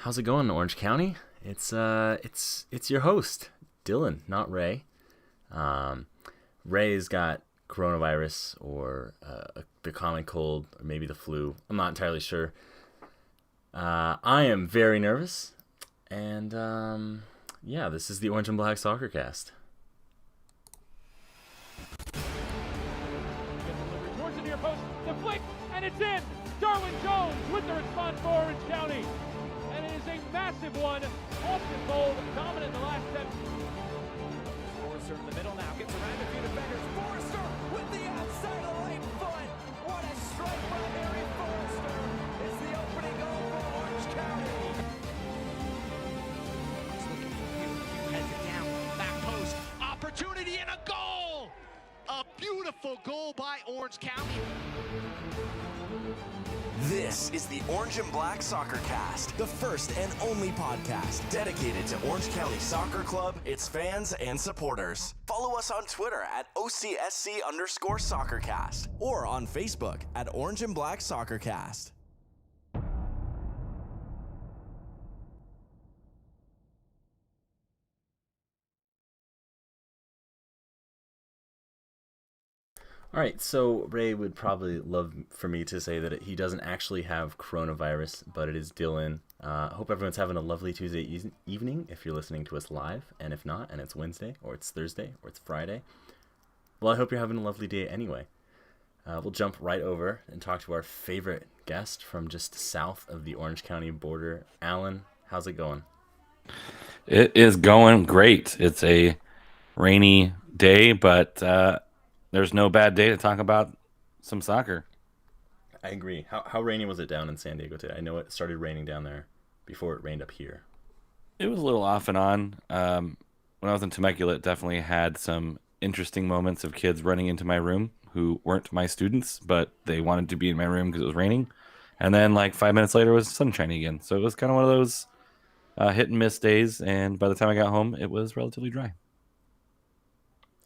How's it going, Orange County? It's your host, Dylan, not Ray. Um, Ray's got coronavirus or the common cold or maybe the flu. I'm not entirely sure. I am very nervous, and yeah, this is the Orange and Black SoccerCast. Towards the near post, the flick, and it's in. Darwin Jones with the response for Orange County. And it is a massive one. Off the goal, dominant in the last 10. Forrester in the middle now, gets around a few defenders. Forrester with the outside of right foot. What a strike by Harry Forrester. It's the opening goal for Orange County. He's looking for Hugh. Heads it down, back post. Opportunity and a goal. A beautiful goal by Orange County. This is the Orange and Black SoccerCast, the first and only podcast dedicated to Orange County Soccer Club, its fans, and supporters. Follow us on Twitter at OCSC_SoccerCast or on Facebook at Orange and Black SoccerCast. All right, so Ray would probably love for me to say that he doesn't actually have coronavirus, but it is Dylan. I hope everyone's having a lovely Tuesday evening if you're listening to us live, and if not, and it's Wednesday, or it's Thursday, or it's Friday. Well, I hope you're having a lovely day anyway. We'll jump right over and talk to our favorite guest from just south of the Orange County border. Alan, how's it going? It is going great. It's a rainy day, but there's no bad day to talk about some soccer. I agree. How rainy was it down in San Diego today? I know it started raining down there before it rained up here. It was a little off and on. When I was in Temecula, it definitely had some interesting moments of kids running into my room who weren't my students, but they wanted to be in my room because it was raining. And then like 5 minutes later, it was sunshiny again. So it was kind of one of those hit and miss days. And by the time I got home, it was relatively dry.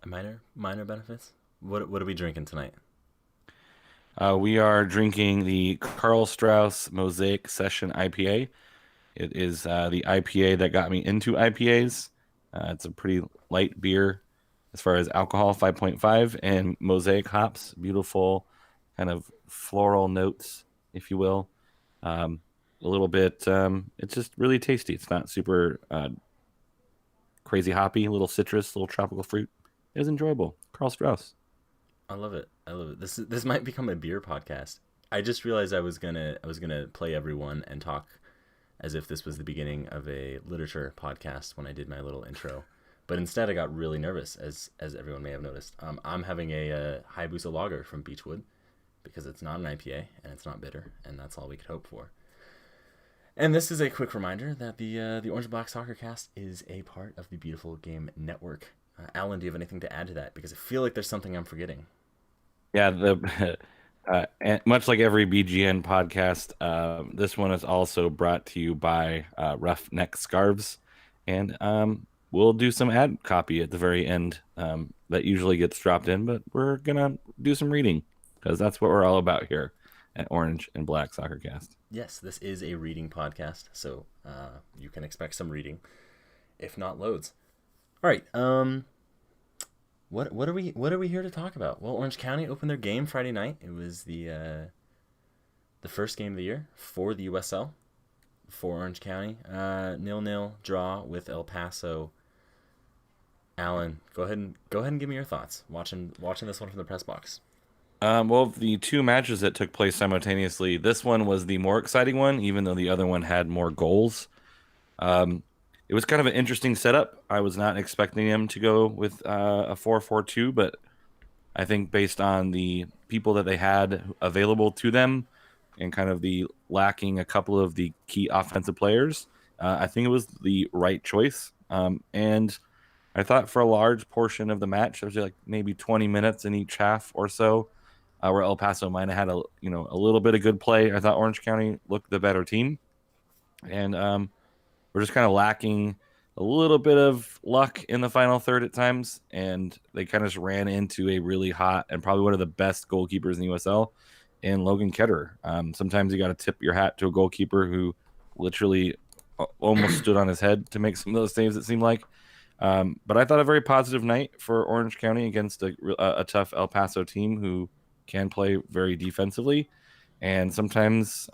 Minor benefits? What are we drinking tonight? We are drinking the Carl Strauss Mosaic Session IPA. It is the IPA that got me into IPAs. It's a pretty light beer as far as alcohol, 5.5, and mosaic hops, beautiful kind of floral notes, if you will. A little bit, it's just really tasty. It's not super crazy hoppy, a little citrus, a little tropical fruit. It was enjoyable. Carl Strauss. I love it. This might become a beer podcast. I just realized I was gonna play everyone and talk as if this was the beginning of a literature podcast when I did my little intro. But instead I got really nervous, as everyone may have noticed. I'm having a Hayabusa lager from Beechwood because it's not an IPA and it's not bitter, and that's all we could hope for. And this is a quick reminder that the Orange and Black SoccerCast is a part of the Beautiful Game Network. Alan, do you have anything to add to that? Because I feel like there's something I'm forgetting. Yeah, and much like every BGN podcast, this one is also brought to you by Ruffneck Scarves, and we'll do some ad copy at the very end that usually gets dropped in, but we're gonna do some reading because that's what we're all about here at Orange and Black SoccerCast. Yes, this is a reading podcast, so you can expect some reading, if not loads. All right, what are we here to talk about? Well, Orange County opened their game Friday night. It was the first game of the year for the USL for Orange County. 0-0 draw with El Paso. Alan, go ahead and give me your thoughts. Watching this one from the press box. Well, the two matches that took place simultaneously, this one was the more exciting one, even though the other one had more goals. It was kind of an interesting setup. I was not expecting them to go with a 4-4-2, but I think based on the people that they had available to them and kind of the lacking a couple of the key offensive players, I think it was the right choice. And I thought for a large portion of the match, there was like maybe 20 minutes in each half or so, where El Paso might have had a little bit of good play. I thought Orange County looked the better team, and we're just kind of lacking a little bit of luck in the final third at times, and they kind of just ran into a really hot and probably one of the best goalkeepers in the USL in Logan Ketterer. Sometimes you got to tip your hat to a goalkeeper who literally almost stood on his head to make some of those saves, it seemed like. But I thought a very positive night for Orange County against a tough El Paso team who can play very defensively. And sometimes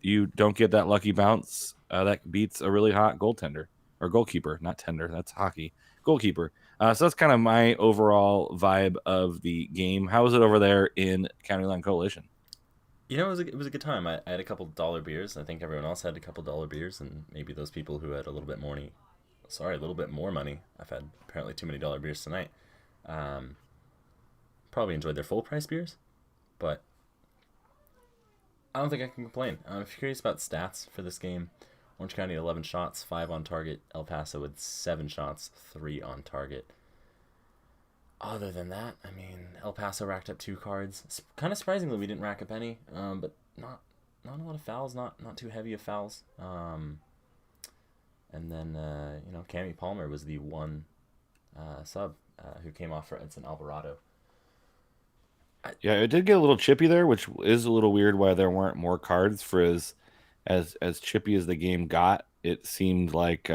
you don't get that lucky bounce that beats a really hot goaltender or goalkeeper, not tender. That's hockey. Goalkeeper. So that's kind of my overall vibe of the game. How was it over there in County Line Coalition? You know, it was a good time. I had a couple dollar beers. I think everyone else had a couple dollar beers, and maybe those people who had a little bit more money. I've had apparently too many dollar beers tonight. Probably enjoyed their full price beers, but I don't think I can complain. If you're curious about stats for this game, Orange County 11 shots, 5 on target. El Paso with 7 shots, 3 on target. Other than that, I mean, El Paso racked up 2 cards. It's kind of surprisingly, we didn't rack up any, but not a lot of fouls, not too heavy of fouls. And then, Cammy Palmer was the one sub who came off for Edson Alvarado. Yeah, it did get a little chippy there, which is a little weird why there weren't more cards for as chippy as the game got. It seemed like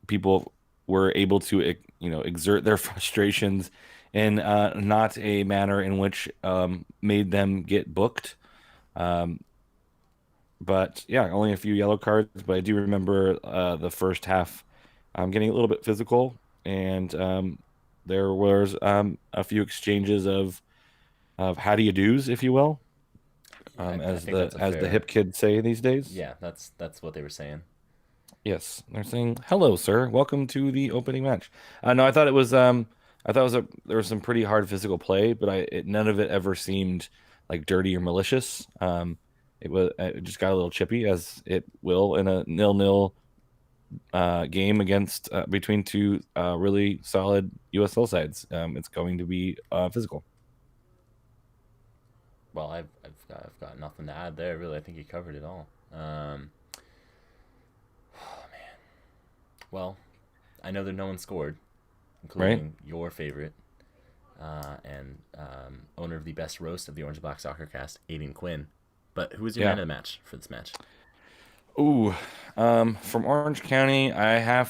people were able to exert their frustrations in not a manner in which made them get booked. But yeah, only a few yellow cards. But I do remember the first half getting a little bit physical, and there was a few exchanges of how do you do's, if you will, as the hip kids say these days. Yeah, that's what they were saying. Yes, they're saying hello, sir. Welcome to the opening match. No, I thought it was there was some pretty hard physical play, but none of it ever seemed like dirty or malicious. It just got a little chippy, as it will in a 0-0 game against between two really solid USL sides. It's going to be physical. Well, I've got nothing to add there. Really, I think you covered it all. Oh man. Well, I know that no one scored, including your favorite and owner of the best roast of the Orange and Black SoccerCast, Aiden Quinn. But who was your man of the match for this match? Ooh, from Orange County, I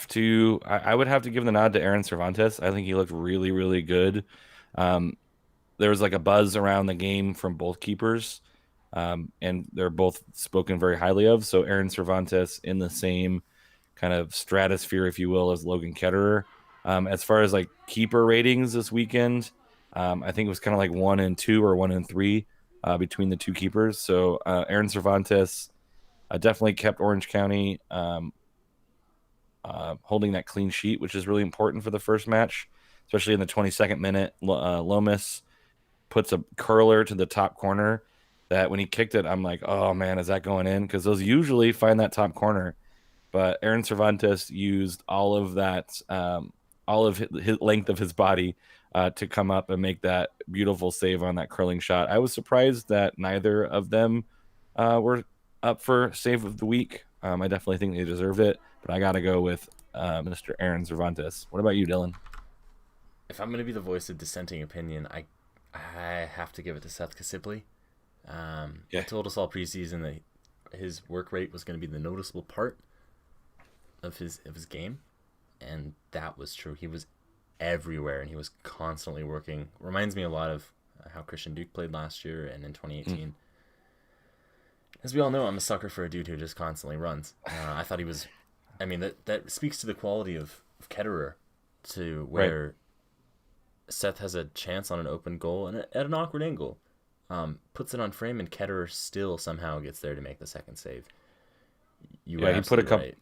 would have to give the nod to Aaron Cervantes. I think he looked really, really good. There was like a buzz around the game from both keepers, and they're both spoken very highly of. So Aaron Cervantes in the same kind of stratosphere, if you will, as Logan Ketterer. As far as like keeper ratings this weekend, I think it was kind of like 1 and 2 or 1 and 3 between the two keepers. So Aaron Cervantes definitely kept Orange County holding that clean sheet, which is really important for the first match, especially in the 22nd minute. Lomas puts a curler to the top corner that when he kicked it, I'm like, oh man, is that going in? Because those usually find that top corner. But Aaron Cervantes used all of that, all of his length of his body to come up and make that beautiful save on that curling shot. I was surprised that neither of them were up for save of the week. I definitely think they deserved it, but I got to go with Mr. Aaron Cervantes. What about you, Dylan? If I'm going to be the voice of dissenting opinion, I have to give it to Seth Kasipli. He told us all preseason that his work rate was going to be the noticeable part of his game, and that was true. He was everywhere, and he was constantly working. Reminds me a lot of how Christian Duke played last year and in 2018. As we all know, I'm a sucker for a dude who just constantly runs. I thought he was... I mean, that speaks to the quality of Ketterer, to where Seth has a chance on an open goal and at an awkward angle. Puts it on frame, and Ketterer still somehow gets there to make the second save. He put a couple... Right.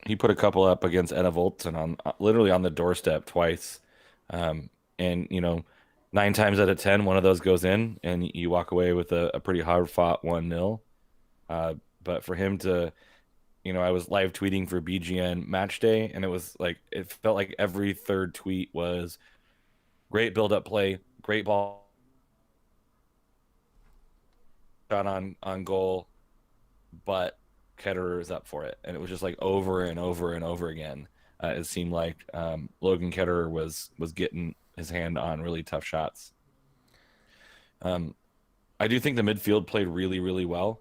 He put a couple up against Edna Voltson on literally on the doorstep twice. And, 9 times out of 10, one of those goes in, and you walk away with a pretty hard-fought 1-0. But for him to, I was live tweeting for BGN Match Day, and it felt like every third tweet was great build-up play, great ball, shot on goal, but Ketterer is up for it. And it was just like over and over and over again. It seemed like Logan Ketterer was getting his hand on really tough shots. I do think the midfield played really, really well.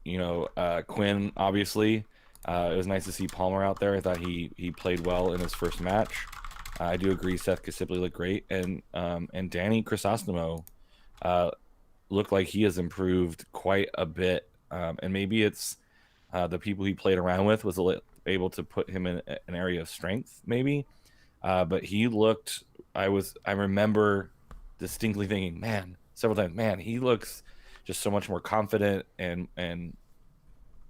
Quinn, obviously. It was nice to see Palmer out there. I thought he played well in his first match. I do agree Seth Kasipli looked great. And Danny Crisostomo looked like he has improved quite a bit. And maybe it's the people he played around with was able to put him in an area of strength, maybe. But he looked, I remember distinctly thinking, man, several times, man, he looks just so much more confident and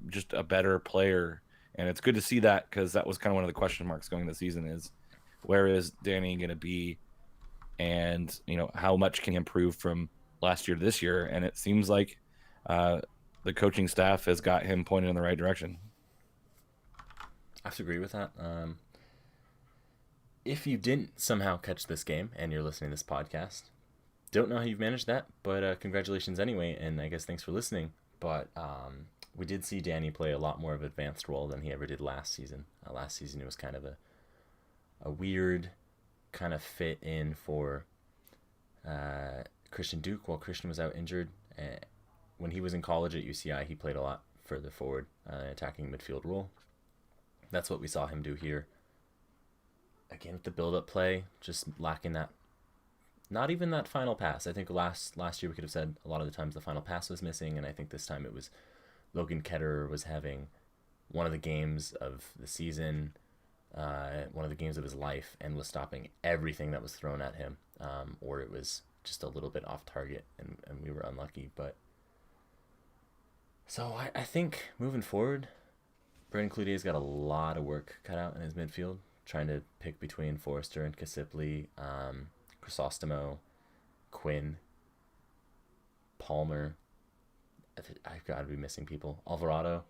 just a better player. And it's good to see that, because that was kind of one of the question marks going into the season is, where is Danny going to be? And, how much can he improve from last year to this year? And it seems like the coaching staff has got him pointed in the right direction. I have to agree with that. If you didn't somehow catch this game and you're listening to this podcast, don't know how you've managed that, but congratulations anyway, and I guess thanks for listening. But we did see Danny play a lot more of an advanced role than he ever did last season. Last season it was kind of a weird kind of fit in for Christian Duke while Christian was out injured. When he was in college at UCI, he played a lot further forward, attacking midfield role. That's what we saw him do here. Again, with the build-up play, just lacking that, not even that final pass. I think last year we could have said a lot of the times the final pass was missing, and I think this time it was Logan Ketterer was having one of the games of the season, one of the games of his life, and was stopping everything that was thrown at him, or it was just a little bit off target, and we were unlucky. But so I think moving forward, Brendan Cloutier's got a lot of work cut out in his midfield, trying to pick between Forrester and Kasipli, Crisostomo, Quinn, Palmer. I've got to be missing people. Alvarado.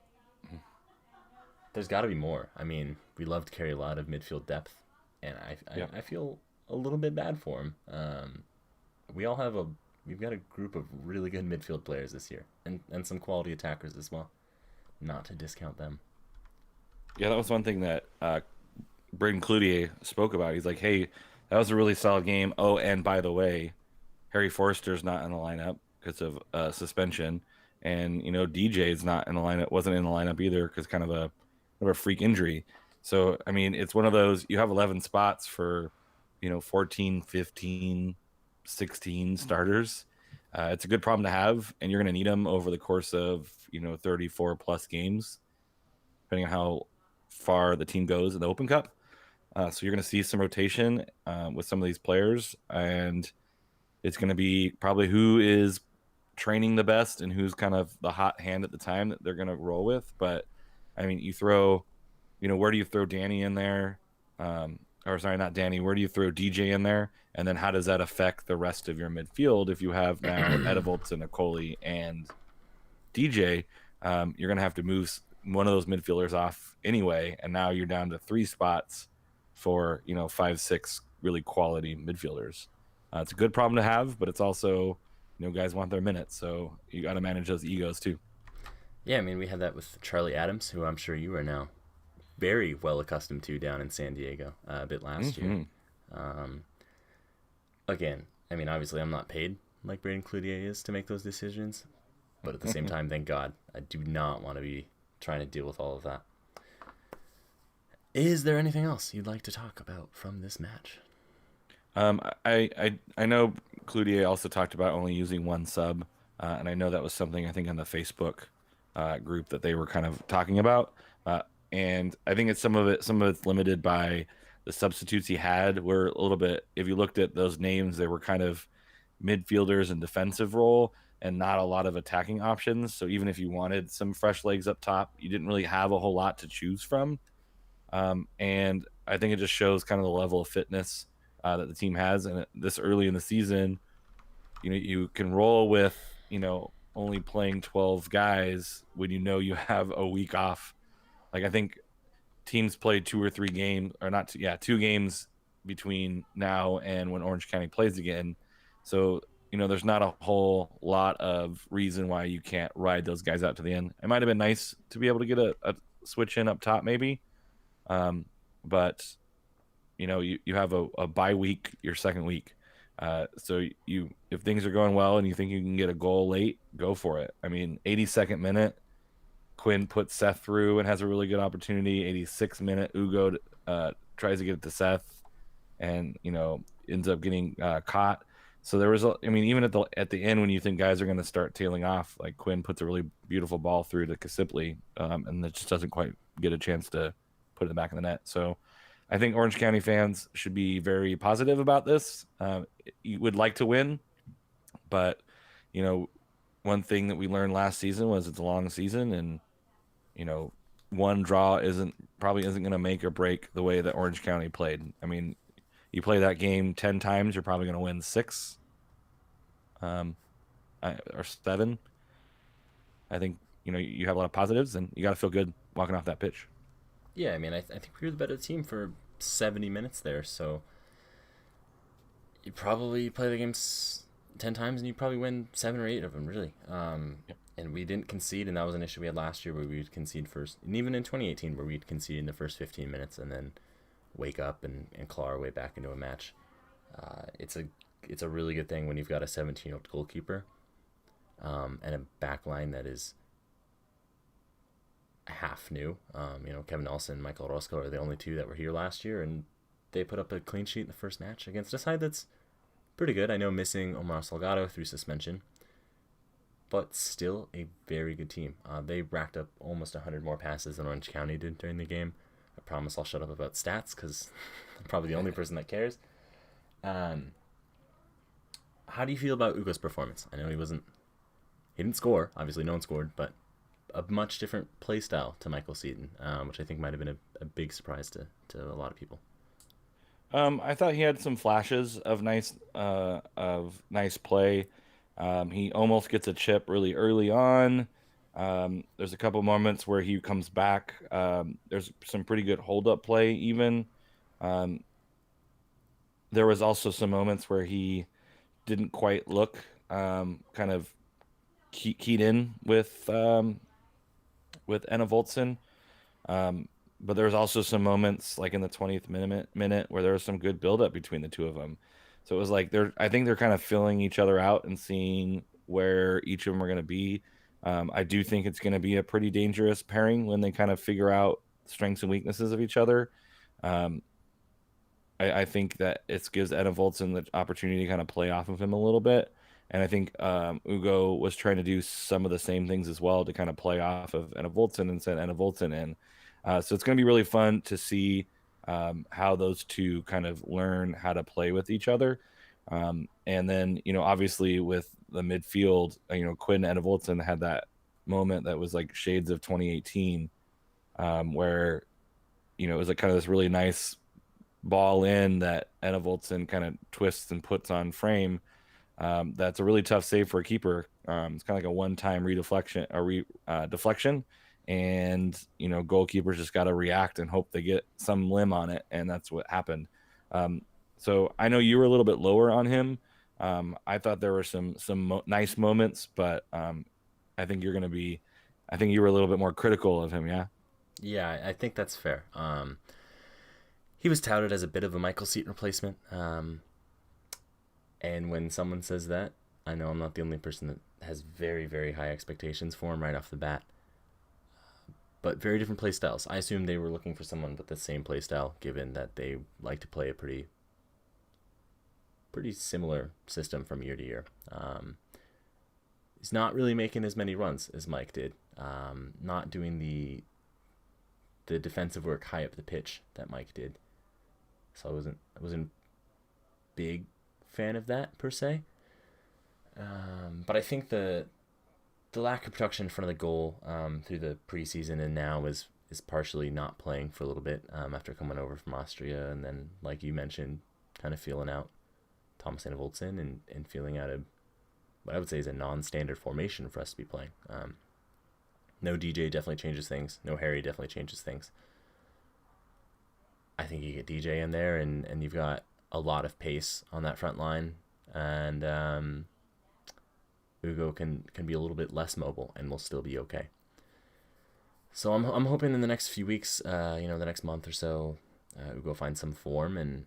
There's got to be more. I mean, we love to carry a lot of midfield depth, and I feel a little bit bad for him. We've got a group of really good midfield players this year, and some quality attackers as well. Not to discount them. Yeah, that was one thing that Braden Cloutier spoke about. He's like, hey, that was a really solid game. Oh, and by the way, Harry Forster's not in the lineup because of suspension. And, DJ is not in the lineup, wasn't in the lineup either because kind of a freak injury. So, I mean, it's one of those, you have 11 spots for, 14, 15, 16 starters. It's a good problem to have, and you're going to need them over the course of, 34 plus games, depending on how far the team goes in the Open Cup. So you're going to see some rotation with some of these players, and it's going to be probably who is training the best and who's kind of the hot hand at the time that they're going to roll with. But, I mean, you throw, where do you throw Danny in there? Or sorry, not Danny. Where do you throw DJ in there? And then how does that affect the rest of your midfield if you have now Edevolts and Okoli and DJ? You're going to have to move one of those midfielders off anyway, and now you're down to 3 spots for 5, 6 really quality midfielders. It's a good problem to have, but it's also guys want their minutes, so you got to manage those egos too. Yeah, I mean, we had that with Charlie Adams, who I'm sure you are now very well accustomed to down in San Diego a bit last year. Again, I mean, obviously I'm not paid like Braden Cloutier is to make those decisions, but at the same time, thank God, I do not want to be trying to deal with all of that. Is there anything else you'd like to talk about from this match? I know Cloutier also talked about only using 1 sub, and I know that was something I think on the Facebook group that they were kind of talking about. And I think some of it's limited by the substitutes he had were a little bit, if you looked at those names, they were kind of midfielders and defensive role and not a lot of attacking options. So even if you wanted some fresh legs up top, you didn't really have a whole lot to choose from. And I think it just shows kind of the level of fitness that the team has. And this early in the season, you can roll with, only playing 12 guys when you have a week off. Like, I think teams played 2 or 3 games, or not, 2 games between now and when Orange County plays again. So, there's not a whole lot of reason why you can't ride those guys out to the end. It might have been nice to be able to get a switch in up top maybe. But, you have a bye week, your second week. So if things are going well and you think you can get a goal late, go for it. I mean, 82nd minute, Quinn puts Seth through and has a really good opportunity. 86th minute, Ugo tries to get it to Seth, and ends up getting caught. So there was, even at the end when you think guys are going to start tailing off, like Quinn puts a really beautiful ball through to Kasipli, and it just doesn't quite get a chance to put it in the back of the net. So I think Orange County fans should be very positive about this. You would like to win, but one thing that we learned last season was it's a long season, and one draw probably isn't going to make or break the way that Orange County played. I mean, you play that game 10 times, you're probably going to win 6, or 7. I think you have a lot of positives, and you got to feel good walking off that pitch. Yeah, I mean, I think we were the better team for 70 minutes there, so you probably play the games 10 times and you probably win 7 or 8 of them, really. Yep. And we didn't concede, and that was an issue we had last year where we would concede first, and even in 2018 where we'd concede in the first 15 minutes and then wake up and claw our way back into a match. It's a really good thing when you've got a 17-year-old goalkeeper and a back line that is half new. Kevin Nelson and Michael Roscoe are the only 2 that were here last year, and they put up a clean sheet in the first match against a side that's pretty good. I know missing Omar Salgado through suspension, but still a very good team. They racked up almost 100 more passes than Orange County did during the game. I promise I'll shut up about stats because I'm probably the only person that cares. How do you feel about Ugo's performance? I know he didn't score. Obviously, no one scored, but a much different play style to Michael Seaton, which I think might have been a big surprise to a lot of people. I thought he had some flashes of nice play. He almost gets a chip really early on. There's a couple moments where he comes back. There's some pretty good hold-up play even. There was also some moments where he didn't quite look kind of keyed in with Anna Voltson. But there was also some moments like in the 20th minute where there was some good buildup between the 2 of them. So it was like I think they're kind of filling each other out and seeing where each of them are going to be. I do think it's going to be a pretty dangerous pairing when they kind of figure out strengths and weaknesses of each other. I think that it gives Anna Voltson the opportunity to kind of play off of him a little bit. And I think Ugo was trying to do some of the same things as well to kind of play off of Anna Voltson and send Anna Voltson in. So it's going to be really fun to see how those 2 kind of learn how to play with each other. And then, obviously with the midfield, Quinn and Anna Voltson had that moment that was like shades of 2018 where, it was like kind of this really nice ball in that Anna Voltson kind of twists and puts on frame. That's a really tough save for a keeper. It's kind of like a one-time deflection, and goalkeepers just got to react and hope they get some limb on it, and that's what happened. So I know you were a little bit lower on him. I thought there were some nice moments, but I think you were a little bit more critical of him. Yeah, I think that's fair. He was touted as a bit of a Michael Seaton replacement. And when someone says that, I know I'm not the only person that has very, very high expectations for him right off the bat. But very different play styles. I assume they were looking for someone with the same play style, given that they like to play a pretty similar system from year to year. He's not really making as many runs as Mike did. Not doing the defensive work high up the pitch that Mike did. So I wasn't big fan of that per se. But I think the lack of production in front of the goal through the preseason and now is partially not playing for a little bit after coming over from Austria, and then, like you mentioned, kind of feeling out Thomas Anna Voltson and feeling out what I would say is a non-standard formation for us to be playing. No DJ definitely changes things. No Harry definitely changes things. I think you get DJ in there and you've got a lot of pace on that front line, and Ugo can be a little bit less mobile and will still be okay. So I'm hoping in the next few weeks, the next month or so, Ugo finds some form and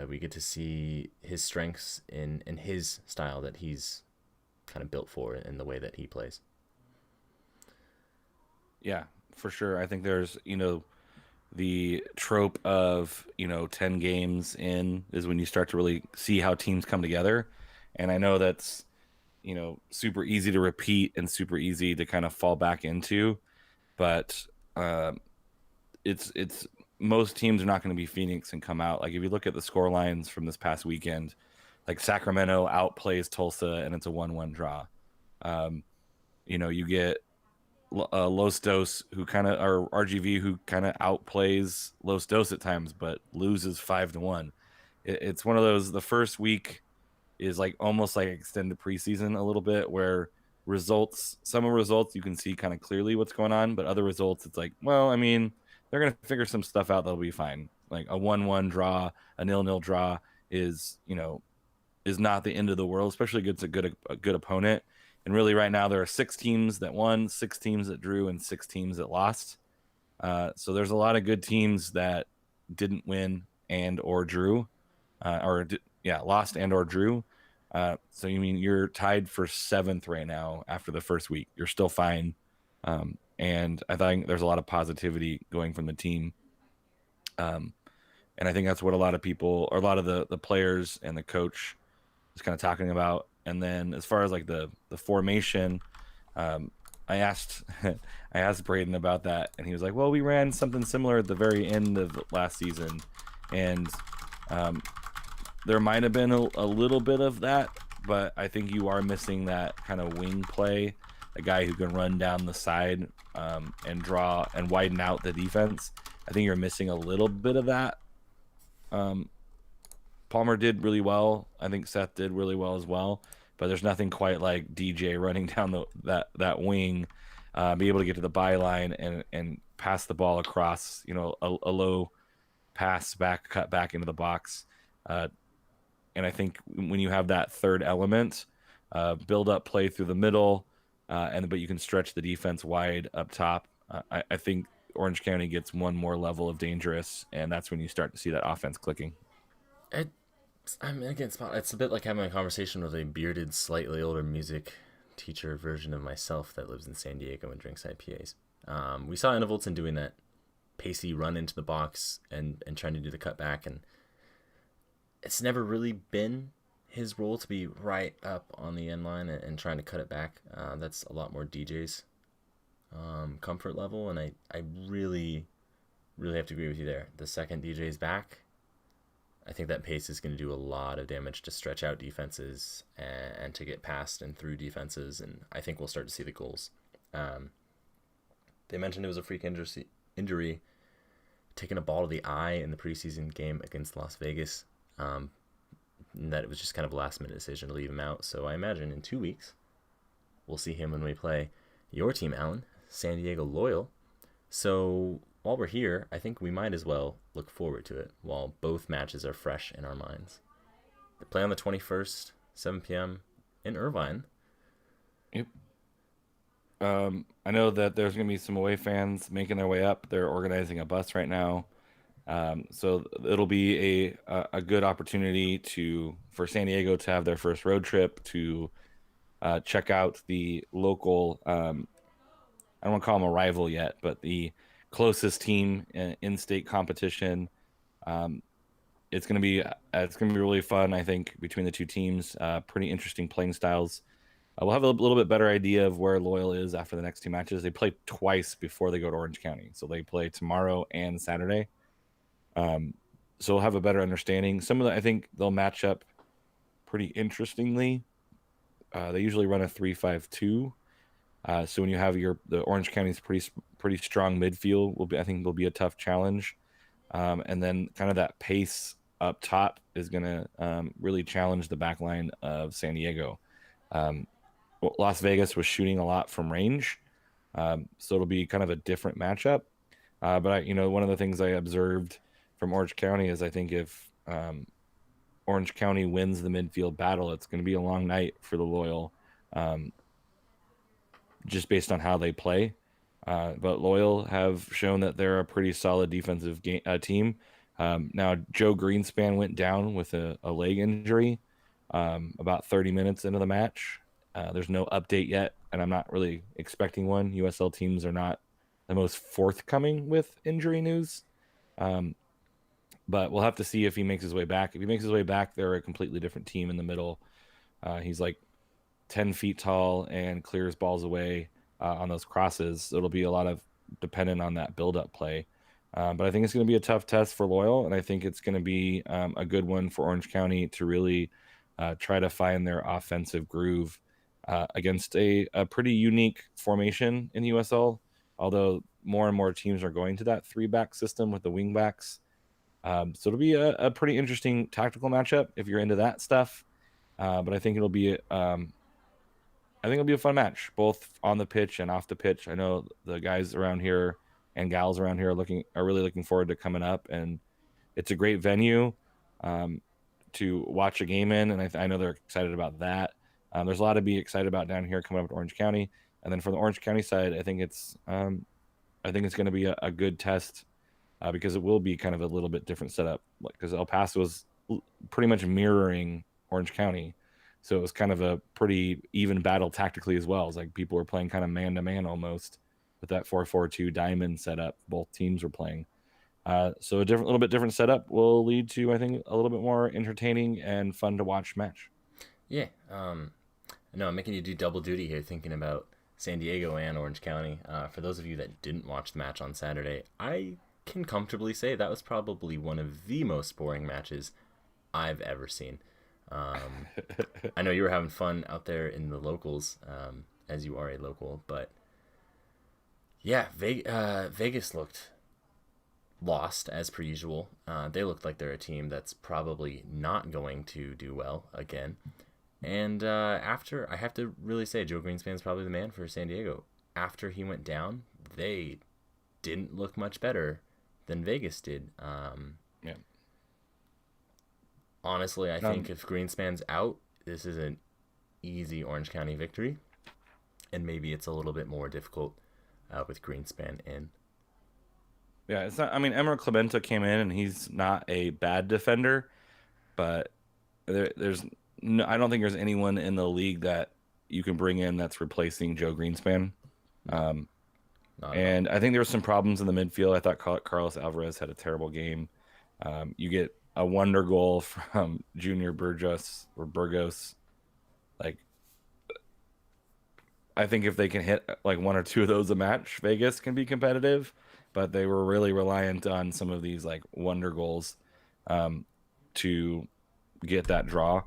we get to see his strengths in his style that he's kind of built for in the way that he plays. Yeah, for sure. I think there's, the trope of, 10 games in is when you start to really see how teams come together. And I know that's, super easy to repeat and super easy to kind of fall back into, but uh, it's most teams are not going to be Phoenix and come out. Like if you look at the score lines from this past weekend, like Sacramento outplays Tulsa and it's a 1-1 draw. Um, you get Los Dos, who kind of, or RGV, who kind of outplays Los Dos at times, but loses 5-1. It's one of those. The first week is like almost like extended preseason a little bit, where some results you can see kind of clearly what's going on, but other results it's like, well, I mean, they're gonna figure some stuff out. That'll be fine. Like a 1-1 draw, a 0-0 draw is is not the end of the world, especially against a good opponent. And really, right now there are 6 teams that won, 6 teams that drew, and 6 teams that lost. So there's a lot of good teams that didn't win and or drew, lost and or drew. So you mean you're tied for 7th right now after the first week. You're still fine, and I think there's a lot of positivity going from the team. And I think that's what a lot of people, or a lot of the players and the coach is kind of talking about. And then as far as like the formation, I asked I asked Braden about that, and he was like, "Well, we ran something similar at the very end of last season, and there might have been a little bit of that, but I think you are missing that kind of wing play, a guy who can run down the side and draw and widen out the defense. I think you're missing a little bit of that." Palmer did really well. I think Seth did really well as well. But there's nothing quite like DJ running down that wing, be able to get to the byline and pass the ball across, a low pass back, cut back into the box. And I think when you have that third element, build up play through the middle, but you can stretch the defense wide up top. I think Orange County gets one more level of dangerous, and that's when you start to see that offense clicking. I'm against spot. It's a bit like having a conversation with a bearded, slightly older music teacher version of myself that lives in San Diego and drinks IPAs. We saw Enevolton doing that pacey run into the box and trying to do the cutback, and it's never really been his role to be right up on the end line and trying to cut it back. That's a lot more DJ's comfort level, and I really, really have to agree with you there. The second DJ's back, I think that pace is going to do a lot of damage to stretch out defenses and to get past and through defenses, and I think we'll start to see the goals. They mentioned it was a freak injury, taking a ball to the eye in the preseason game against Las Vegas, and that it was just kind of a last-minute decision to leave him out. So I imagine in 2 weeks, we'll see him when we play your team, Alan, San Diego Loyal. So while we're here, I think we might as well look forward to it while both matches are fresh in our minds. They play on the 21st, 7 p.m. in Irvine. Yep. I know that there's going to be some away fans making their way up. They're organizing a bus right now. So it'll be a good opportunity for San Diego to have their first road trip, to check out the local, I don't want to call them a rival yet, but the closest team in state competition. It's going to be really fun, I think, between the two teams. Pretty interesting playing styles. We'll have a little bit better idea of where Loyal is after the next 2 matches. They play twice before they go to Orange County, so they play tomorrow and Saturday. So we'll have a better understanding. I think they'll match up pretty interestingly. They usually run a 3-5-2. So when you have the Orange County's pretty strong midfield, I think will be a tough challenge. And then kind of that pace up top is going to really challenge the back line of San Diego. Las Vegas was shooting a lot from range, so it'll be kind of a different matchup. But one of the things I observed from Orange County is I think if Orange County wins the midfield battle, it's going to be a long night for the Loyal, just based on how they play. But Loyal have shown that they're a pretty solid defensive team. Now, Joe Greenspan went down with a leg injury about 30 minutes into the match. There's no update yet, and I'm not really expecting one. USL teams are not the most forthcoming with injury news. But we'll have to see if he makes his way back. If he makes his way back, they're a completely different team in the middle. He's like 10 feet tall and clears balls away on those crosses. It'll be a lot of dependent on that build-up play. But I think it's going to be a tough test for Loyal, and I think it's going to be a good one for Orange County to really try to find their offensive groove against a pretty unique formation in the USL, although more and more teams are going to that 3-back system with the wing backs. So it'll be a pretty interesting tactical matchup if you're into that stuff. But I think it'll be a fun match, both on the pitch and off the pitch. I know the guys around here and gals around here are really looking forward to coming up, and it's a great venue to watch a game in, and I know they're excited about that. There's a lot to be excited about down here coming up to Orange County, and then for the Orange County side, I think it's going to be a good test because it will be kind of a little bit different setup, because El Paso was pretty much mirroring Orange County. So it was kind of a pretty even battle tactically as well. It's like people were playing kind of man-to-man almost with that 4-4-2 diamond setup both teams were playing. So a little bit different setup will lead to, I think, a little bit more entertaining and fun to watch match. Yeah. No, I'm making you do double duty here thinking about San Diego and Orange County. For those of you that didn't watch the match on Saturday, I can comfortably say that was probably one of the most boring matches I've ever seen. I know you were having fun out there in the locals, as you are a local, but yeah, Vegas looked lost as per usual. They looked like they're a team that's probably not going to do well again. And after, I have to really say, Joe Greenspan's probably the man for San Diego. After he went down, they didn't look much better than Vegas did. Yeah. Honestly, I think if Greenspan's out, this is an easy Orange County victory. And maybe it's a little bit more difficult with Greenspan in. Yeah, it's not. I mean, Emer Clemento came in, and he's not a bad defender, but there's no. I don't think there's anyone in the league that you can bring in that's replacing Joe Greenspan. And I think there were some problems in the midfield. I thought Carlos Alvarez had a terrible game. You get a wonder goal from Junior Burgos. Like, I think if they can hit like one or two of those a match, Vegas can be competitive. But they were really reliant on some of these like wonder goals to get that draw.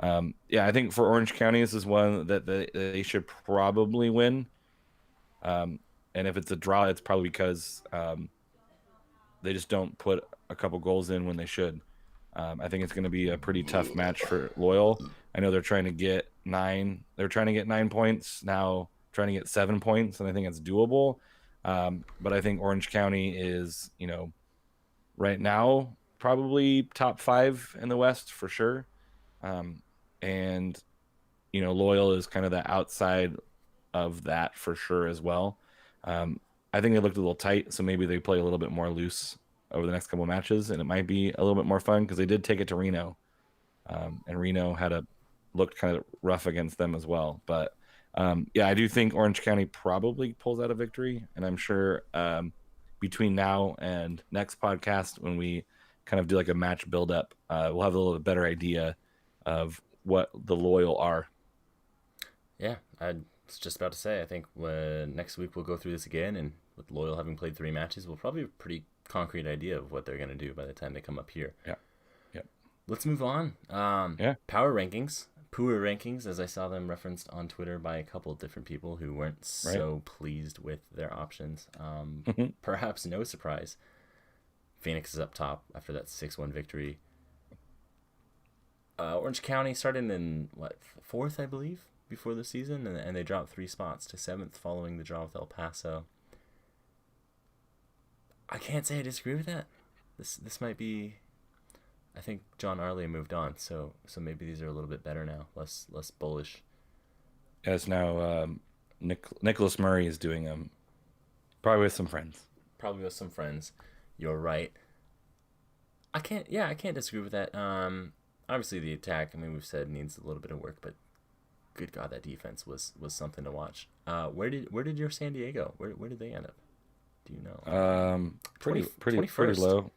Yeah, I think for Orange County, this is one that they should probably win. And if it's a draw, it's probably because they just don't put a couple goals in when they should. I think it's going to be a pretty tough match for Loyal. I know they're trying to get 9. They're trying to get 9 points now, trying to get 7 points, and I think it's doable. But I think Orange County is, right now probably top 5 in the West for sure. And Loyal is kind of the outside of that for sure as well. I think they looked a little tight, so maybe they play a little bit more loose over the next couple of matches, and it might be a little bit more fun because they did take it to Reno, and Reno looked kind of rough against them as well. But yeah, I do think Orange County probably pulls out a victory, and I'm sure between now and next podcast, when we kind of do like a match build-up, we'll have a little bit better idea of what the Loyal are. Yeah, I was just about to say, I think next week we'll go through this again, and with Loyal having played 3 matches, we'll probably have a pretty concrete idea of what they're going to do by the time they come up here. Yeah. Let's move on. Power rankings. Poor rankings, as I saw them referenced on Twitter by a couple of different people who weren't so pleased with their options. Perhaps no surprise. Phoenix is up top after that 6-1 victory. Orange County started in, 4th, I believe, before the season, and they dropped 3 spots to 7th following the draw with El Paso. I can't say I disagree with that. This might be... I think John Arley moved on, so maybe these are a little bit better now, less bullish. As now Nicholas Murray is doing them, probably with some friends. You're right. I can't disagree with that. Obviously the attack, I mean, we've said needs a little bit of work, but good God, that defense was something to watch. Where did your San Diego? Where did they end up? Do you know? Pretty 21st. low.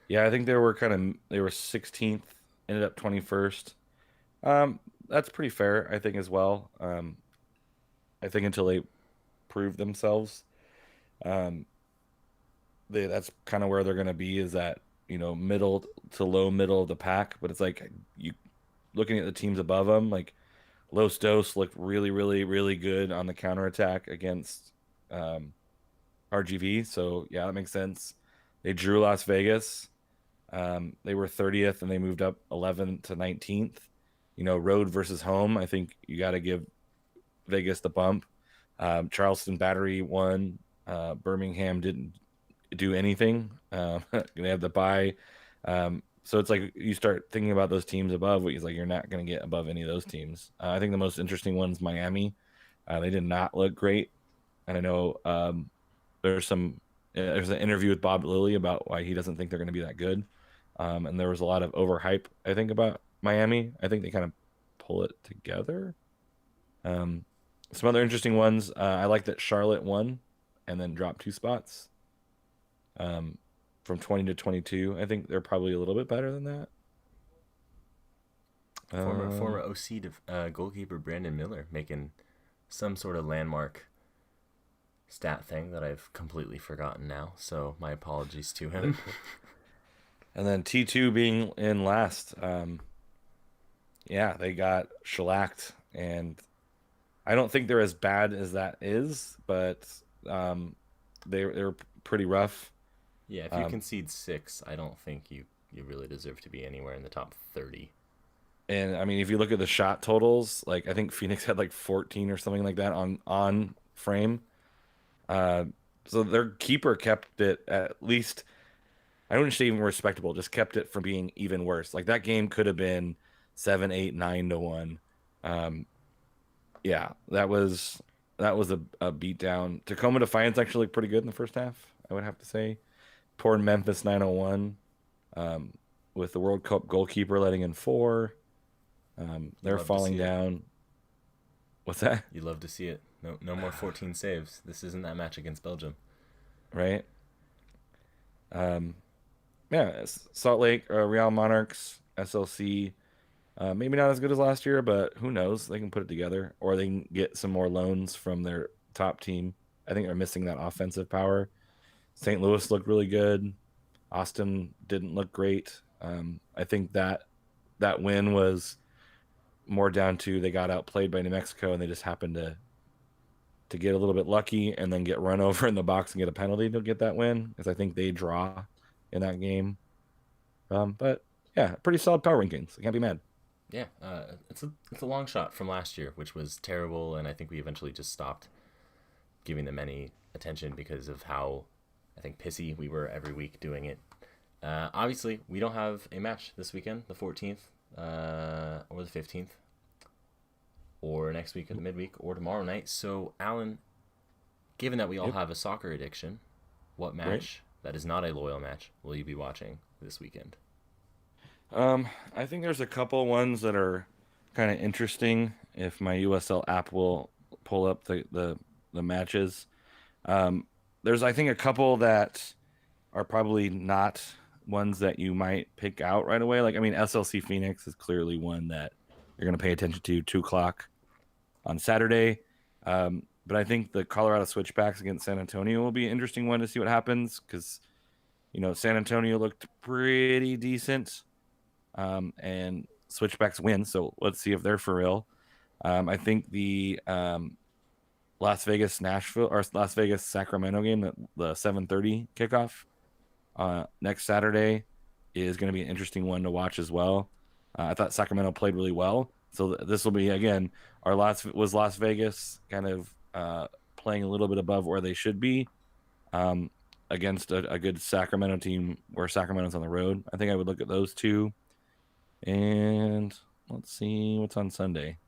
Yeah, I think they were 16th, ended up 21st. That's pretty fair, I think, as well. I think until they prove themselves, um, that's kind of where they're going to be, is that, middle to low middle of the pack. But it's like, you looking at the teams above them, like Los Dos looked really, really, really good on the counterattack against RGV. So yeah, that makes sense. They drew Las Vegas. They were 30th and they moved up 11th to 19th. Road versus home, I think you got to give Vegas the bump. Charleston Battery won. Birmingham didn't do anything. They have the bye. So it's like you start thinking about those teams above. It's like you're not going to get above any of those teams. I think the most interesting one's Miami. They did not look great. And I know there's an interview with Bob Lilly about why he doesn't think they're going to be that good. And there was a lot of overhype, I think, about Miami. I think they kind of pull it together. Some other interesting ones. I like that Charlotte won and then dropped 2 spots. From 20 to 22. I think they're probably a little bit better than that. Former OC goalkeeper Brandon Miller making some sort of landmark stat thing that I've completely forgotten now. So my apologies to him. And then T2 being in last. Yeah, they got shellacked, and I don't think they're as bad as that is, but they were pretty rough. Yeah, if you concede 6, I don't think you really deserve to be anywhere in the top 30. And I mean, if you look at the shot totals, like I think Phoenix had like 14 or something like that on frame. So their keeper kept it at least, I wouldn't say even respectable, just kept it from being even worse. Like that game could have been 7, 8, 9-1. Yeah, that was a beatdown. Tacoma Defiance actually looked pretty good in the first half, I would have to say. Poor Memphis 901, with the World Cup goalkeeper letting in 4. They're falling down. What's that? You love to see it. No more 14 saves. This isn't that match against Belgium. Right? Yeah, Salt Lake, Real Monarchs, SLC. Maybe not as good as last year, but who knows? They can put it together, or they can get some more loans from their top team. I think they're missing that offensive power. St. Louis looked really good. Austin didn't look great. I think that win was more down to they got outplayed by New Mexico, and they just happened to get a little bit lucky and then get run over in the box and get a penalty to get that win, because I think they draw in that game. But yeah, pretty solid power rankings. I can't be mad. Yeah, it's a long shot from last year, which was terrible, and I think we eventually just stopped giving them any attention because of how, I think, pissy we were every week doing it. Obviously, we don't have a match this weekend, the 14th, or the 15th, or next week at the midweek, or tomorrow night. So, Alan, given that we all have a soccer addiction, what match that is not a loyal match will you be watching this weekend? I think there's a couple ones that are kind of interesting. If my USL app will pull up the matches, there's, I think, a couple that are probably not ones that you might pick out right away. Like, I mean, SLC Phoenix is clearly one that you're going to pay attention to, 2:00 on Saturday. But I think the Colorado Switchbacks against San Antonio will be an interesting one to see what happens, because, San Antonio looked pretty decent. And Switchbacks win, so let's see if they're for real. I think the Las Vegas Sacramento game, the 7:30 kickoff next Saturday, is going to be an interesting one to watch as well. I thought Sacramento played really well, so this will be, again, Las Vegas kind of playing a little bit above where they should be, against a good Sacramento team where Sacramento's on the road. I think I would look at those two. And let's see what's on Sunday.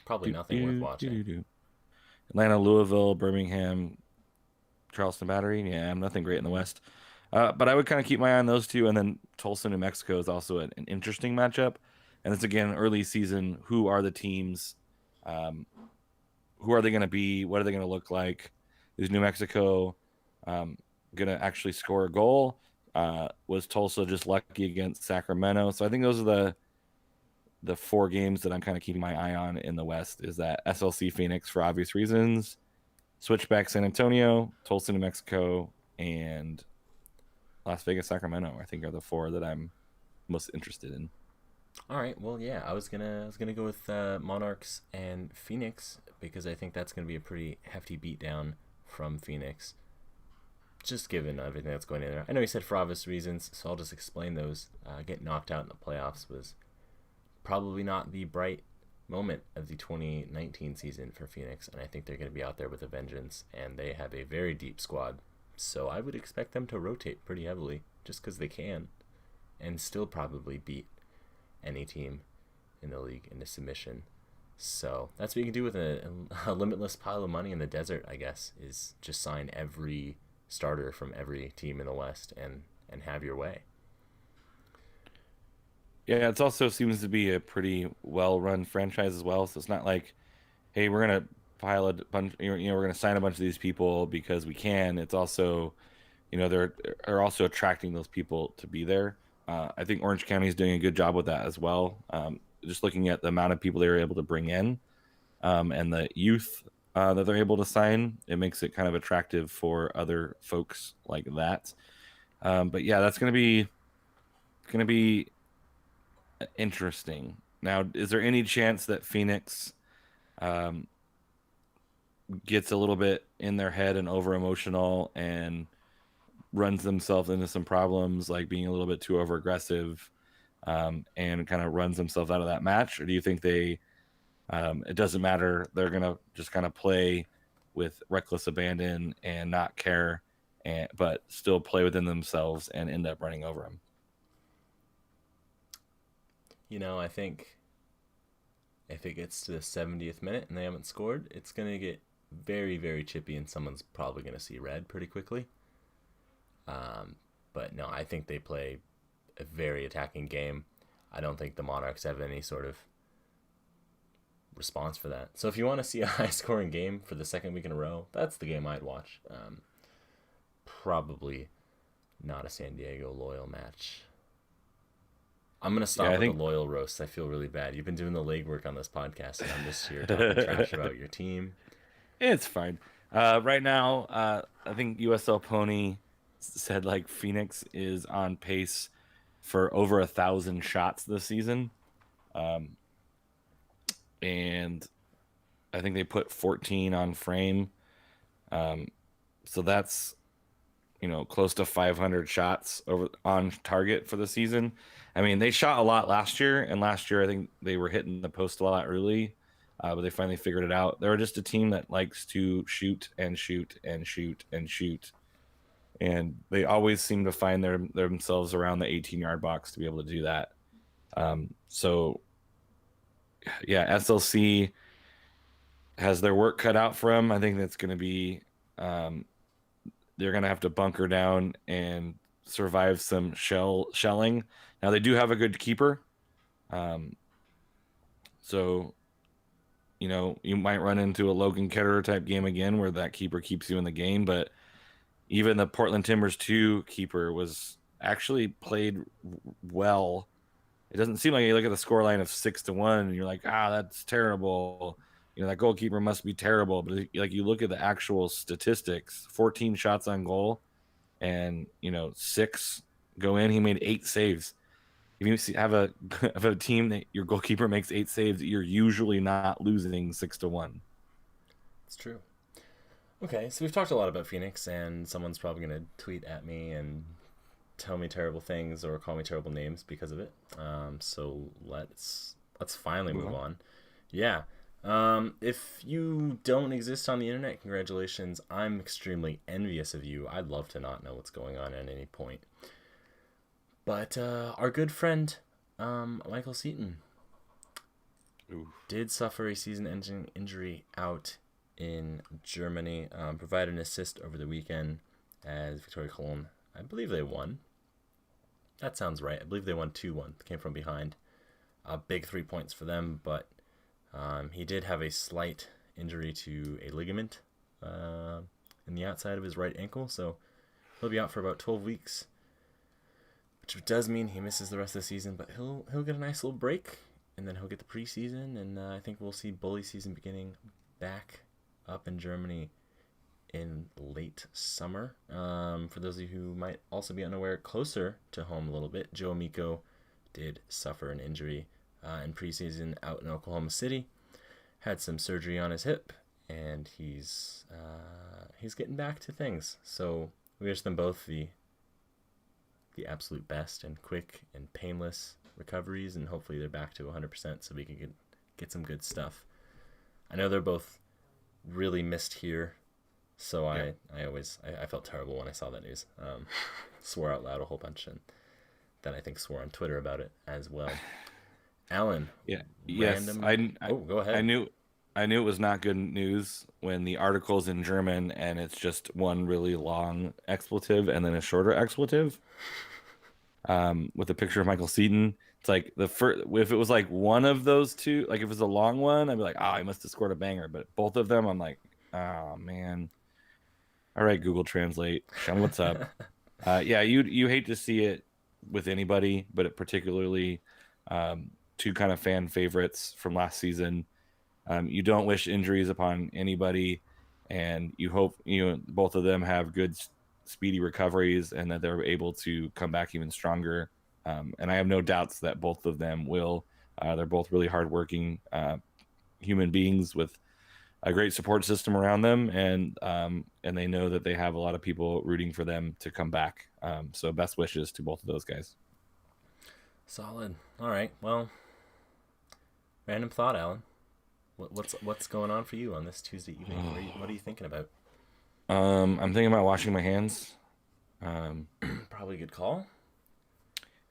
Probably nothing worth watching. Atlanta, Louisville, Birmingham, Charleston Battery. Yeah, nothing great in the West. But I would kind of keep my eye on those two. And then Tulsa, New Mexico is also an interesting matchup. And it's, again, early season. Who are the teams? Who are they going to be? What are they going to look like? Is New Mexico gonna actually score a goal. Was Tulsa just lucky against Sacramento? So I think those are the 4 games that I'm kind of keeping my eye on in the West. Is that SLC Phoenix for obvious reasons, Switchback San Antonio, Tulsa New Mexico, and Las Vegas Sacramento. I think are the 4 that I'm most interested in. All right. Well, yeah, I was gonna go with Monarchs and Phoenix because I think that's gonna be a pretty hefty beatdown from Phoenix. Just given everything that's going in there. I know you said for obvious reasons, so I'll just explain those. Getting knocked out in the playoffs was probably not the bright moment of the 2019 season for Phoenix, and I think they're going to be out there with a vengeance, and they have a very deep squad. So I would expect them to rotate pretty heavily just because they can, and still probably beat any team in the league into submission. So that's what you can do with a limitless pile of money in the desert, I guess, is just sign every starter from every team in the West and have your way. Yeah, it also seems to be a pretty well-run franchise as well. So it's not like, hey, we're gonna pile a bunch, we're gonna sign a bunch of these people because we can. It's also, they're also attracting those people to be there. I think Orange County is doing a good job with that as well. Just looking at the amount of people they were able to bring in, and the youth that they're able to sign, it makes it kind of attractive for other folks like that. But yeah, that's gonna be interesting. Now, is there any chance that Phoenix gets a little bit in their head and over emotional and runs themselves into some problems, like being a little bit too over aggressive, and kind of runs themselves out of that match? Or do you think it doesn't matter, they're gonna just kind of play with reckless abandon and not care, but still play within themselves and end up running over them? I think if it gets to the 70th minute and they haven't scored, it's going to get very, very chippy and someone's probably going to see red pretty quickly. But no, I think they play a very attacking game. I don't think the Monarchs have any sort of response for that. So if you want to see a high-scoring game for the second week in a row, that's the game I'd watch. Probably not a San Diego Loyal match. I'm going to stop with the Loyal roast. I feel really bad. You've been doing the legwork on this podcast, and I'm just here talking trash about your team. It's fine. Right now, I think USL Pony said like Phoenix is on pace for over 1,000 shots this season. And I think they put 14 on frame. So that's, close to 500 shots on target for the season. I mean, they shot a lot last year, and last year I think they were hitting the post a lot early, but they finally figured it out. They're just a team that likes to shoot and shoot and shoot and shoot, and they always seem to find themselves around the 18-yard box to be able to do that. So, yeah, SLC has their work cut out for them. I think that's going to be they're going to have to bunker down and survive some shelling. Now, they do have a good keeper. So, you might run into a Logan Ketterer type game again where that keeper keeps you in the game. But even the Portland Timbers 2 keeper was actually played well. It doesn't seem like you look at the scoreline of 6-1 and you're like, that's terrible. That goalkeeper must be terrible. But like you look at the actual statistics, 14 shots on goal and, 6 go in. He made 8 saves. If you have a team that your goalkeeper makes 8 saves, you're usually not losing 6-1. It's true. Okay, so we've talked a lot about Phoenix, and someone's probably going to tweet at me and tell me terrible things or call me terrible names because of it. So let's finally move on. Yeah. If you don't exist on the internet, congratulations. I'm extremely envious of you. I'd love to not know what's going on at any point. But our good friend Michael Seaton did suffer a season-ending injury out in Germany. Provided an assist over the weekend as Victoria Cologne, I believe they won. That sounds right. I believe they won 2-1. Came from behind. Big 3 points for them, but he did have a slight injury to a ligament in in the outside of his right ankle, so he'll be out for about 12 weeks, which does mean he misses the rest of the season, but he'll get a nice little break, and then he'll get the preseason, and I think we'll see bully season beginning back up in Germany in late summer. For those of you who might also be unaware, closer to home a little bit, Joe Amico did suffer an injury in preseason out in Oklahoma City, had some surgery on his hip, and he's getting back to things. So we wish them both the absolute best and quick and painless recoveries, and hopefully they're back to 100% so we can get some good stuff. I know they're both really missed here, so I felt terrible when I saw that news. Swore out loud a whole bunch, and then I think swore on Twitter about it as well. Alan. Yeah. Random... Yes. Go ahead. I knew it was not good news when the article's in German and it's just one really long expletive and then a shorter expletive. With a picture of Michael Seaton. It's like if it was like one of those two, like if it was a long one, I'd be like, he must have scored a banger. But both of them, I'm like, oh man. All right, Google Translate. Sean, what's up? Yeah, you hate to see it with anybody, but it particularly two kind of fan favorites from last season. You don't wish injuries upon anybody, and you hope both of them have good, speedy recoveries and that they're able to come back even stronger. And I have no doubts that both of them will. They're both really hardworking human beings with a great support system around them, and they know that they have a lot of people rooting for them to come back. So best wishes to both of those guys. Solid. All right. Well, random thought, Alan. What's going on for you on this Tuesday evening? What are you thinking about? I'm thinking about washing my hands. Probably a good call.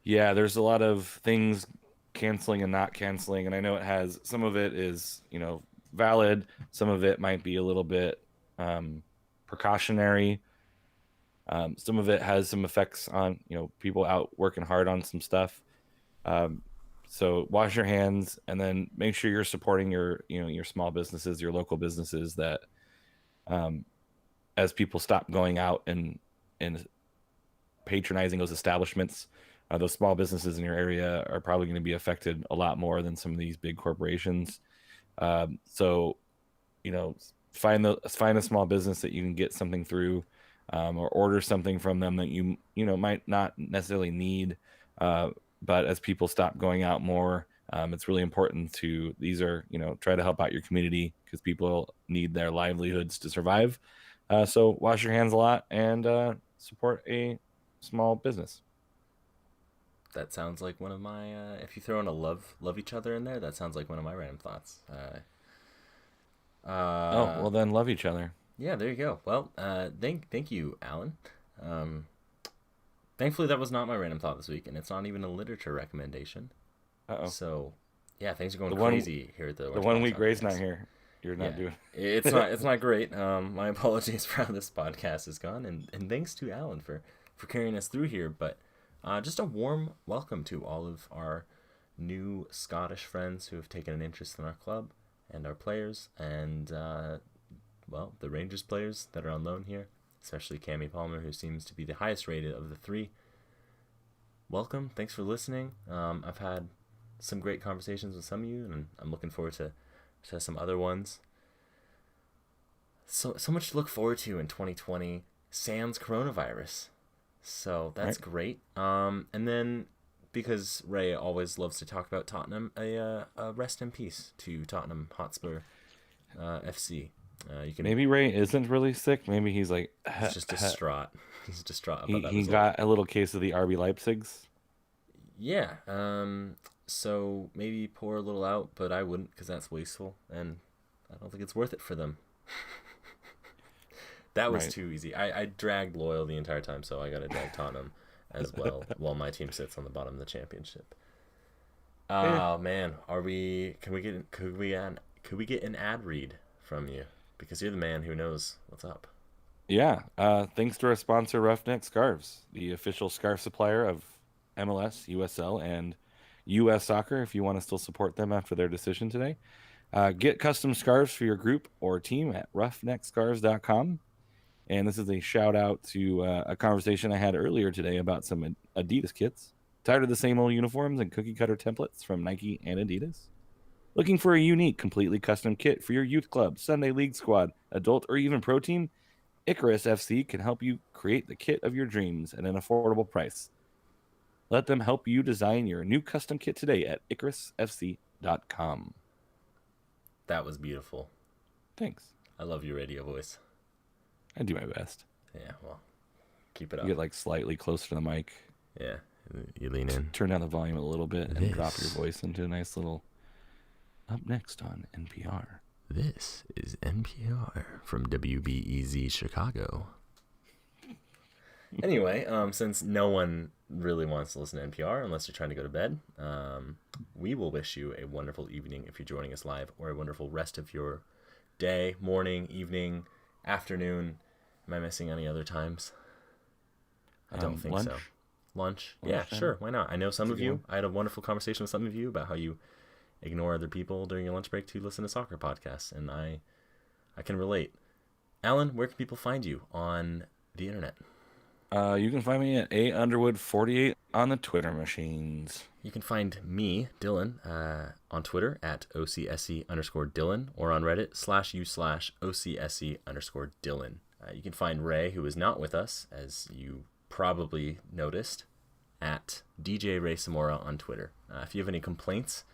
Yeah, there's a lot of things canceling and not canceling, and I know it has some of it is valid. Some of it might be a little bit precautionary. Some of it has some effects on people out working hard on some stuff. So wash your hands, and then make sure you're supporting your small businesses, your local businesses that as people stop going out and patronizing those establishments, those small businesses in your area are probably going to be affected a lot more than some of these big corporations. So, find a small business that you can get something through, or order something from them that you might not necessarily need. But as people stop going out more, it's really important to try to help out your community because people need their livelihoods to survive. So wash your hands a lot and support a small business. That sounds like one of my, if you throw in a love each other in there, that sounds like one of my random thoughts. Well then love each other. Yeah, there you go. Well, thank you, Alan. Thankfully that was not my random thought this week, and it's not even a literature recommendation. So, yeah, things are going crazy here at the The 1 week Ray's not here. You're not doing it's not great. My apologies for how this podcast has gone, and thanks to Alan for carrying us through here, but just a warm welcome to all of our new Scottish friends who have taken an interest in our club and our players, and the Rangers players that are on loan here, especially Cammy Palmer, who seems to be the highest rated of the three. Welcome. Thanks for listening. I've had some great conversations with some of you, and I'm looking forward to some other ones. So much to look forward to in 2020, sans coronavirus. So that's great. And then, because Ray always loves to talk about Tottenham, a rest in peace to Tottenham Hotspur FC. Maybe Ray isn't really sick. Maybe he's like he's just distraught. He's distraught about that. He got a little case of the RB Leipzigs. Yeah. So maybe pour a little out, but I wouldn't because that's wasteful, and I don't think it's worth it for them. That was too easy. I dragged Loyal the entire time, so I got to drag Tottenham as well while my team sits on the bottom of the championship. Oh man, could we get an ad read from you? Because you're the man who knows what's up. Yeah. Thanks to our sponsor, Ruffneck Scarves, the official scarf supplier of MLS, USL, and US Soccer, if you want to still support them after their decision today. Get custom scarves for your group or team at ruffneckscarves.com. And this is a shout out to a conversation I had earlier today about some Adidas kits. Tired of the same old uniforms and cookie cutter templates from Nike and Adidas? Looking for a unique, completely custom kit for your youth club, Sunday league squad, adult, or even pro team? Icarus FC can help you create the kit of your dreams at an affordable price. Let them help you design your new custom kit today at IcarusFC.com. That was beautiful. Thanks. I love your radio voice. I do my best. Yeah, well, keep it up. You get like slightly closer to the mic. Yeah, you lean in. Turn down the volume a little bit and drop your voice into a nice little... Up next on NPR. This is NPR from WBEZ Chicago. Anyway, since no one really wants to listen to NPR unless you're trying to go to bed, we will wish you a wonderful evening if you're joining us live, or a wonderful rest of your day, morning, evening, afternoon. Am I missing any other times? I don't think so. Lunch? Yeah, sure. Why not? I know some of you. I had a wonderful conversation with some of you about how you ignore other people during your lunch break to listen to soccer podcasts, and I can relate. Alan, where can people find you on the internet? You can find me at AUnderwood48 on the Twitter machines. You can find me, Dylan, on Twitter at OCSE_Dylan, or on Reddit /u/OCSE_Dylan. You can find Ray, who is not with us, as you probably noticed, at DJ Ray Samora on Twitter. If you have any complaints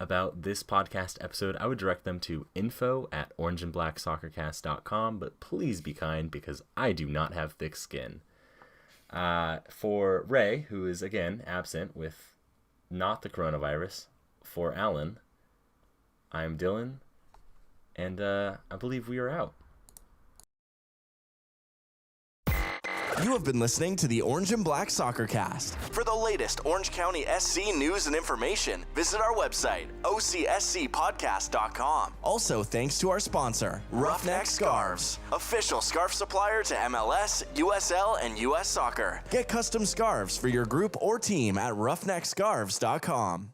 about this podcast episode, I would direct them to info@orangeandblacksoccercast.com, but please be kind, because I do not have thick skin. For Ray, who is again absent with not the coronavirus, for Alan, I'm Dylan, and I believe we are out. You have been listening to the Orange and Black SoccerCast. For the latest Orange County SC news and information, visit our website, OCSCpodcast.com. Also, thanks to our sponsor, Ruffneck Scarves, official scarf supplier to MLS, USL, and US Soccer. Get custom scarves for your group or team at ruffneckscarves.com.